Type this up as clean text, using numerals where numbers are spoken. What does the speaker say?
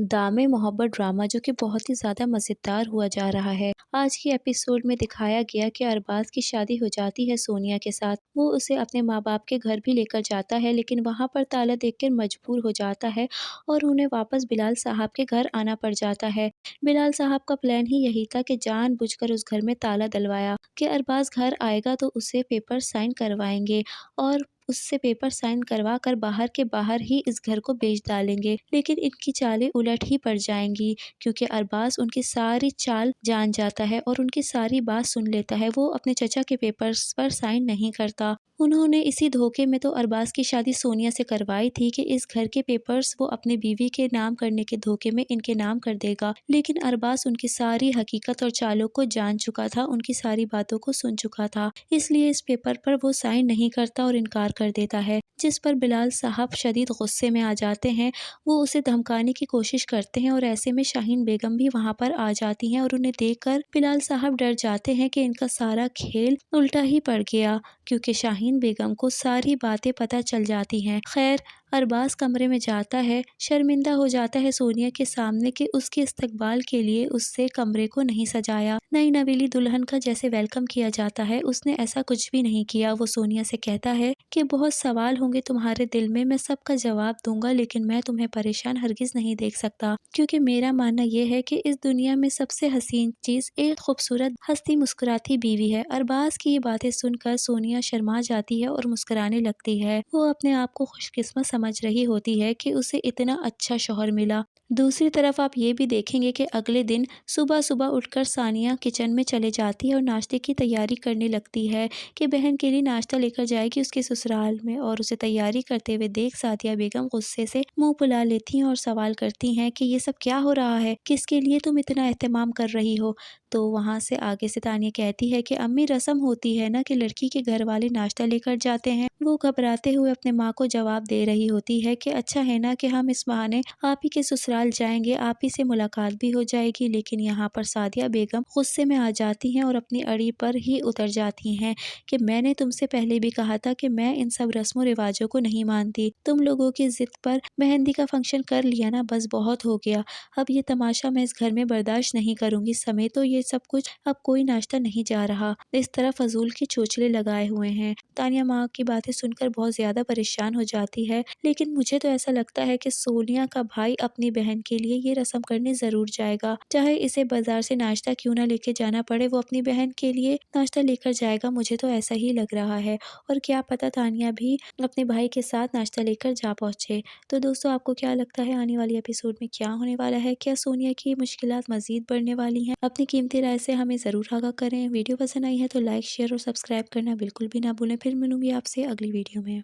दामे मोहब्बत ड्रामा जो कि बहुत ही ज़्यादा मज़ेदार हुआ जा रहा है। आज की एपिसोड में दिखाया गया कि अरबाज़ की शादी हो जाती है सोनिया के साथ। वो उसे अपने माँ-बाप के घर भी लेकर जाता है, लेकिन वहाँ पर ताला देखकर मजबूर हो जाता है और उन्हें वापस बिलाल साहब के घर आना पड़ जाता है। बिलाल साहब का प्लान ही यही था कि जानबूझकर उस घर में ताला डलवाया कि अरबाज़ घर आएगा तो उसे पेपर साइन करवाएंगे और उससे पेपर साइन करवा कर बाहर के बाहर ही इस घर को बेच डालेंगे। लेकिन इनकी चालें उलट ही पड़ जाएंगी, क्योंकि अरबाज़ उनकी सारी चाल जान जाता है और उनकी सारी बात सुन लेता है। वो अपने चचा के पेपर्स पर साइन नहीं करता। उन्होंने इसी धोखे में तो अरबाज़ की शादी सोनिया से करवाई थी कि इस घर के पेपर्स वो अपनी बीवी के नाम करने के धोखे में इनके नाम कर देगा। लेकिन अरबाज़ उनकी सारी हकीकत और चालों को जान चुका था, उनकी सारी बातों को सुन चुका था। इसलिए इस पेपर पर वो साइन नहीं करता और इनकार कर देता है, जिस पर बिलाल साहब शदीद गुस्से में आ जाते हैं। वो उसे धमकाने की कोशिश करते हैं और ऐसे में शाहीन बेगम भी वहाँ पर आ जाती हैं और उन्हें देखकर बिलाल साहब डर जाते हैं कि इनका सारा खेल उल्टा ही पड़ गया, क्योंकि शाहीन बेगम को सारी बातें पता चल जाती हैं। खैर, अरबाज़ कमरे में जाता है, शर्मिंदा हो जाता है सोनिया के सामने कि उसके इस्तकबाल के लिए उससे कमरे को नहीं सजाया। नई नवेली दुल्हन का जैसे वेलकम किया जाता है, उसने ऐसा कुछ भी नहीं किया। वो सोनिया से कहता है कि बहुत सवाल होंगे तुम्हारे दिल में, मैं सबका जवाब दूंगा, लेकिन मैं तुम्हें परेशान हरगिज नहीं देख सकता, क्योंकि मेरा मानना यह है कि इस दुनिया में सबसे हसीन चीज एक खूबसूरत हंसती मुस्कुराती बीवी है। अरबाज़ की ये बातें सुनकर सोनिया शर्मा जाती है और मुस्कुराने लगती है। वो अपने आप को खुशकिस्मत समझ रही होती है कि उसे इतना अच्छा शौहर मिला। दूसरी तरफ आप ये भी देखेंगे कि अगले दिन सुबह सुबह उठकर सानिया किचन में चले जाती है और नाश्ते की तैयारी करने लगती है कि बहन के लिए नाश्ता लेकर जाएगी उसके ससुराल में। और उसे तैयारी करते हुए देख सादिया बेगम गुस्से से मुंह फुला लेती हैं और सवाल करती हैं कि ये सब क्या हो रहा है, किसके लिए तुम इतना एहतमाम कर रही हो। तो वहाँ से आगे से तानिया कहती है कि अम्मी, रस्म होती है ना कि लड़की के घर वाले नाश्ता लेकर जाते हैं। वो घबराते हुए अपने माँ को जवाब दे रही होती है कि अच्छा है ना कि हम इस बहाने आप ही के ससुराल जाएंगे, आप ही से मुलाकात भी हो जाएगी। लेकिन यहाँ पर सादिया बेगम गुस्से में आ जाती हैं और अपनी अड़ी पर ही उतर जाती हैं कि मैंने तुमसे पहले भी कहा था कि मैं इन सब रस्मों रिवाजों को नहीं मानती। तुम लोगों की जिद पर मेहंदी का फंक्शन कर लिया ना, बस बहुत हो गया। अब ये तमाशा मैं इस घर में बर्दाश्त नहीं करूंगी। समय तो ये सब कुछ, अब कोई नाश्ता नहीं जा रहा। इस तरह फजूल की चोचले लगाए हुए हैं। तानिया माँ की बातें सुनकर बहुत ज्यादा परेशान हो जाती है, लेकिन मुझे तो ऐसा लगता है कि सोनिया का भाई अपनी बहन के लिए ये रस्म करने जरूर जाएगा, चाहे इसे बाजार से नाश्ता क्यों ना लेके जाना पड़े, वो अपनी बहन के लिए नाश्ता लेकर जाएगा। मुझे तो ऐसा ही लग रहा है, और क्या पता तानिया भी अपने भाई के साथ नाश्ता लेकर जा पहुंचे। तो दोस्तों, आपको क्या लगता है आने वाली एपिसोड में क्या होने वाला है? क्या सोनिया की मुश्किलात मजीद बढ़ने वाली हैं? अपनी कीमती राय से हमें जरूर आगाह करें। वीडियो पसंद आई है तो लाइक, शेयर और सब्सक्राइब करना बिल्कुल भी ना भूलें। फिर मिलूंगी आपसे अगली वीडियो में।